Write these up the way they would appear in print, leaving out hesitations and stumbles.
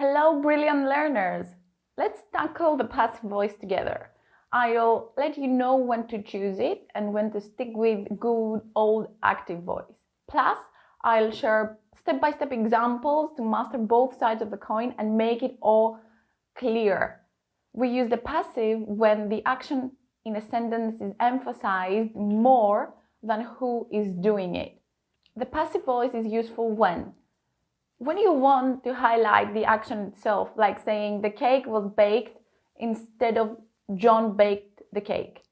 Hello, brilliant learners! Let's tackle the passive voice together. I'll let you know when to choose it and when to stick with good old active voice. Plus, I'll share step-by-step examples to master both sides of the coin and make it all clear. We use the passive when the action in a sentence is emphasized more than who is doing it. The passive voice is useful when you want to highlight the action itself, like saying the cake was baked instead of John baked the cake.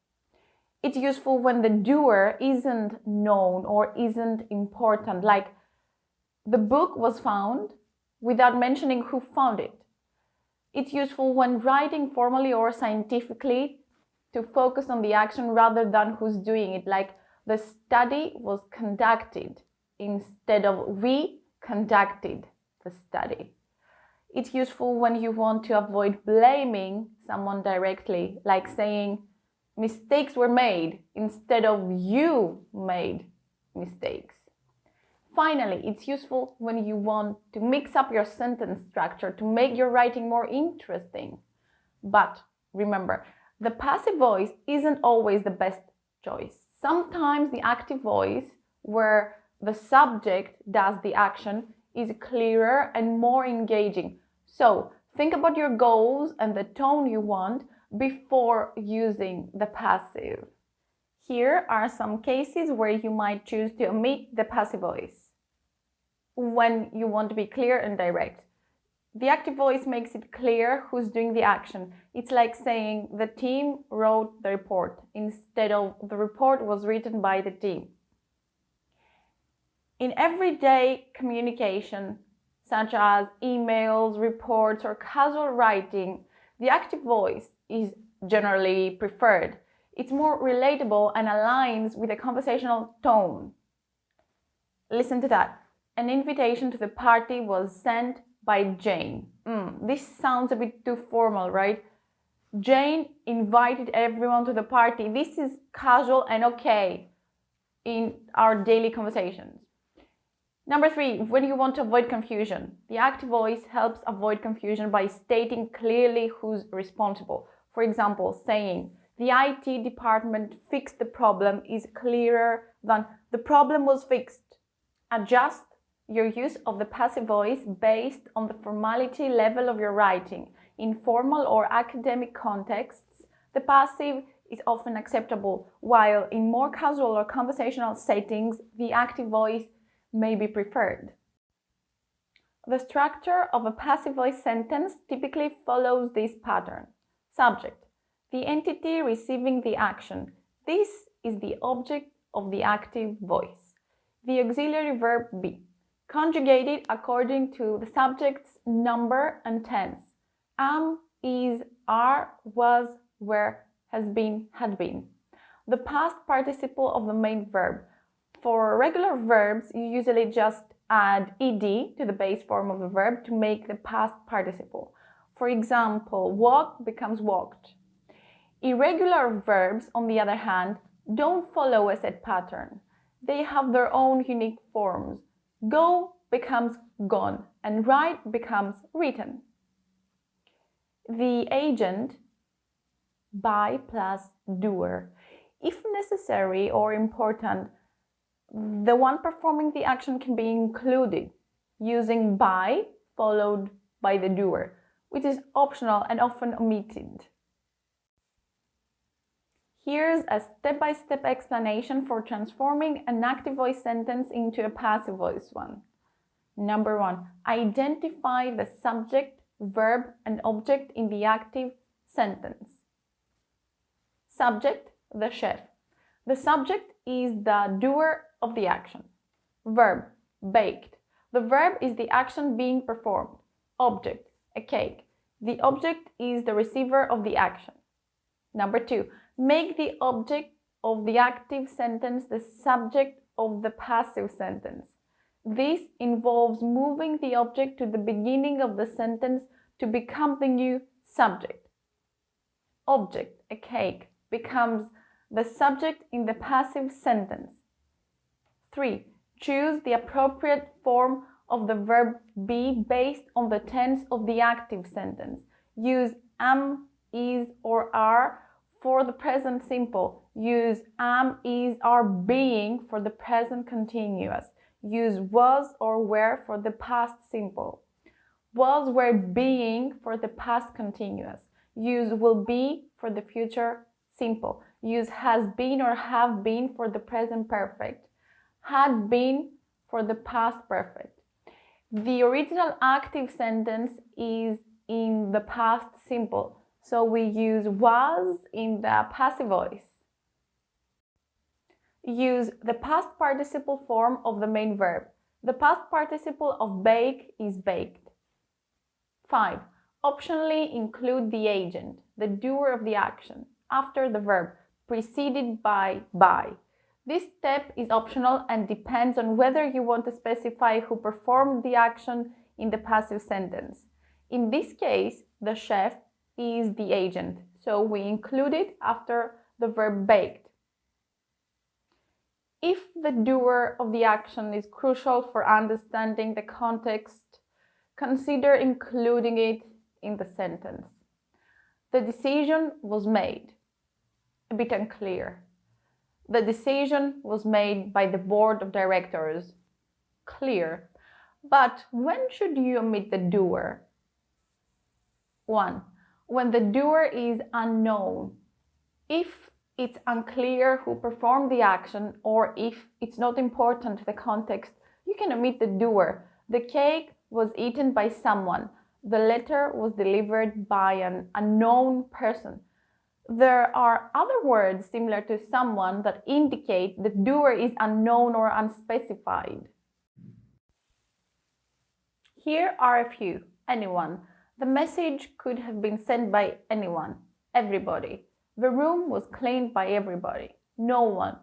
It's useful when the doer isn't known or isn't important, like the book was found without mentioning who found it. It's useful when writing formally or scientifically to focus on the action rather than who's doing it, like the study was conducted instead of we conducted the study. It's useful when you want to avoid blaming someone directly, like saying mistakes were made instead of you made mistakes. Finally, it's useful when you want to mix up your sentence structure to make your writing more interesting. But remember, the passive voice isn't always the best choice. Sometimes the active voice, where the subject does the action, is clearer and more engaging. So think about your goals and the tone you want before using the passive. Here are some cases where you might choose to omit the passive voice when you want to be clear and direct. The active voice makes it clear who's doing the action. It's like saying the team wrote the report instead of the report was written by the team. In everyday communication, such as emails, reports, or casual writing, the active voice is generally preferred. It's more relatable and aligns with a conversational tone. Listen to that. An invitation to the party was sent by Jane. This sounds a bit too formal, right? Jane invited everyone to the party. This is casual and okay in our daily conversations. Number 3, when you want to avoid confusion. The active voice helps avoid confusion by stating clearly who's responsible. For example, saying, the IT department fixed the problem is clearer than the problem was fixed. Adjust your use of the passive voice based on the formality level of your writing. In formal or academic contexts, the passive is often acceptable, while in more casual or conversational settings, the active voice may be preferred. The structure of a passive voice sentence typically follows this pattern. Subject, the entity receiving the action. This is the object of the active voice. The auxiliary verb be, conjugated according to the subject's number and tense. Am, is, are, was, were, has been, had been. The past participle of the main verb. For regular verbs, you usually just add ed to the base form of the verb to make the past participle. For example, walk becomes walked. Irregular verbs, on the other hand, don't follow a set pattern. They have their own unique forms. Go becomes gone and write becomes written. The agent, by plus doer. If necessary or important, the one performing the action can be included using by followed by the doer, which is optional and often omitted. Here's a step-by-step explanation for transforming an active voice sentence into a passive voice one. Number 1, identify the subject, verb, and object in the active sentence. Subject, the chef. The subject is the doer of the action. Verb, baked. The verb is the action being performed. Object, a cake. The object is the receiver of the action. Number 2, make the object of the active sentence the subject of the passive sentence. This involves moving the object to the beginning of the sentence to become the new subject. Object, a cake, becomes the subject in the passive sentence. 3. Choose the appropriate form of the verb be based on the tense of the active sentence. Use am, is, or are for the present simple. Use am, is, are, being for the present continuous. Use was or were for the past simple. Was, were, being for the past continuous. Use will be for the future simple. Use has been or have been for the present perfect. Had been for the past perfect. The original active sentence is in the past simple, so we use was in the passive voice. Use the past participle form of the main verb. The past participle of bake is baked. 5. Optionally include the agent, the doer of the action, after the verb, preceded by. This step is optional and depends on whether you want to specify who performed the action in the passive sentence. In this case, the chef is the agent, so we include it after the verb baked. If the doer of the action is crucial for understanding the context, consider including it in the sentence. The decision was made. A bit unclear. The decision was made by the board of directors. Clear. But when should you omit the doer? 1. When the doer is unknown. If it's unclear who performed the action, or if it's not important to the context, you can omit the doer. The cake was eaten by someone. The letter was delivered by an unknown person. There are other words similar to someone that indicate the doer is unknown or unspecified. Here are a few. Anyone. The message could have been sent by anyone. Everybody. The room was cleaned by everybody. No one.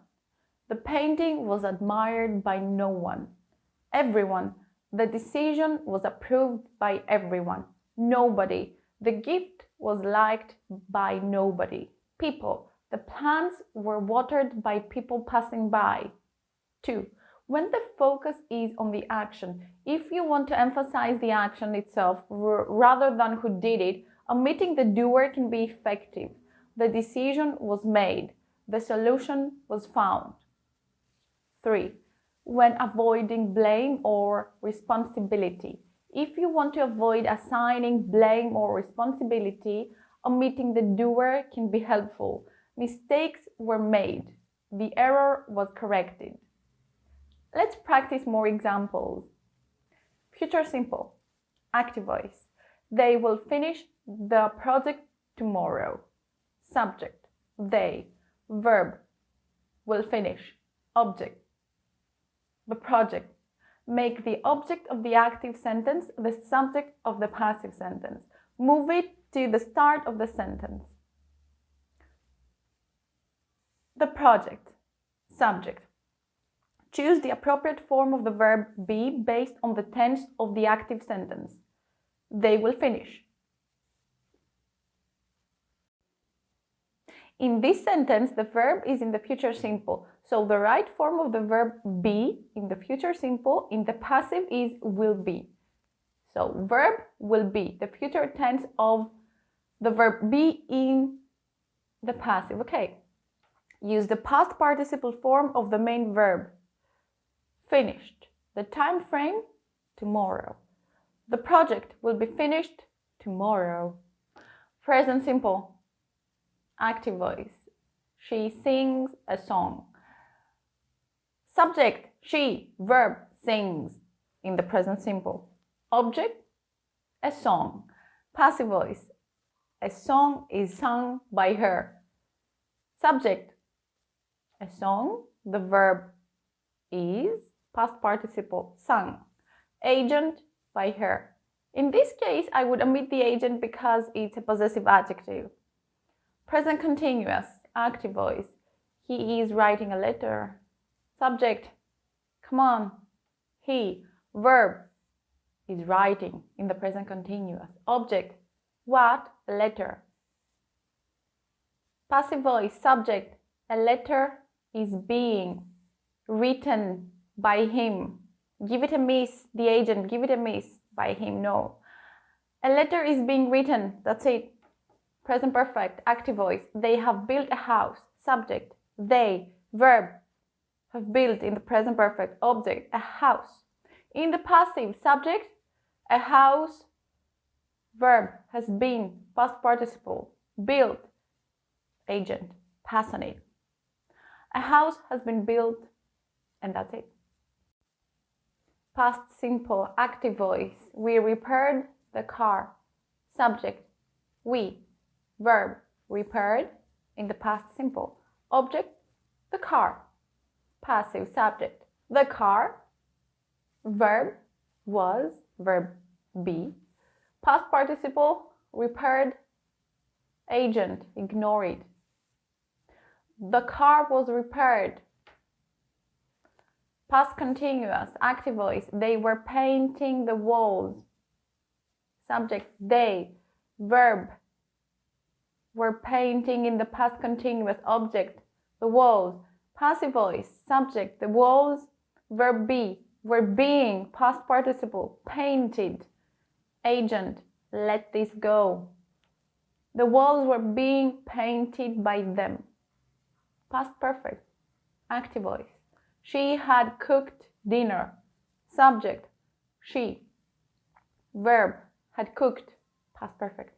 The painting was admired by no one. Everyone. The decision was approved by everyone. Nobody. The gift was liked by nobody. People. The plants were watered by people passing by. 2. When the focus is on the action, if you want to emphasize the action itself rather than who did it, omitting the doer can be effective. The decision was made. The solution was found. 3. When avoiding blame or responsibility. If you want to avoid assigning blame or responsibility, omitting the doer can be helpful. Mistakes were made. The error was corrected. Let's practice more examples. Future simple. Active voice. They will finish the project tomorrow. Subject. They. Verb. Will finish. Object. The project. Make the object of the active sentence the subject of the passive sentence. Move it to the start of the sentence. The project. Subject. Choose the appropriate form of the verb be based on the tense of the active sentence. They will finish. In this sentence, the verb is in the future simple, so the right form of the verb be in the future simple in the passive is will be. So verb will be, the future tense of the verb be in the passive. Okay. Use the past participle form of the main verb. Finished. The time frame, tomorrow. The project will be finished tomorrow. Present simple. Active voice. She sings a song. Subject, she. Verb, sings in the present simple. Object, a song. Passive voice. A song is sung by her. Subject, a song. The verb is past participle, sung. Agent, by her. In this case, I would omit the agent because it's a possessive adjective. Present continuous, active voice. He is writing a letter. Subject, come on. He, verb, is writing in the present continuous. Object, what? A letter. Passive voice, subject, a letter is being written by him. Give it a miss, the agent, give it a miss. By him, no. A letter is being written, that's it. Present perfect, active voice. They have built a house. Subject, they. Verb, have built in the present perfect. Object, a house. In the passive, subject, a house. Verb, has been, past participle. Built, agent, pass on it. A house has been built, and that's it. Past simple, active voice. We repaired the car. Subject, we. Verb, repaired, in the past simple. Object, the car. Passive, subject, the car. Verb, was, verb be. Past participle, repaired. Agent, ignore it. The car was repaired. Past continuous, active voice. They were painting the walls. Subject, they. Verb, were painting in the past continuous. Object, the walls. Passive voice. Subject, the walls. Verb be, were being, past participle, painted. Agent, let this go. The walls were being painted by them. Past perfect, active voice. She had cooked dinner. Subject, she. Verb, had cooked, past perfect.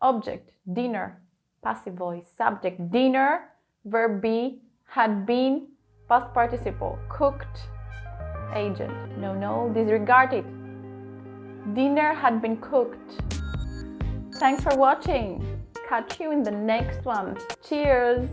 Object, dinner, passive voice. Subject, dinner. Verb be, had been, past participle. Cooked, agent. No, disregard it. Dinner had been cooked. Thanks for watching. Catch you in the next one. Cheers!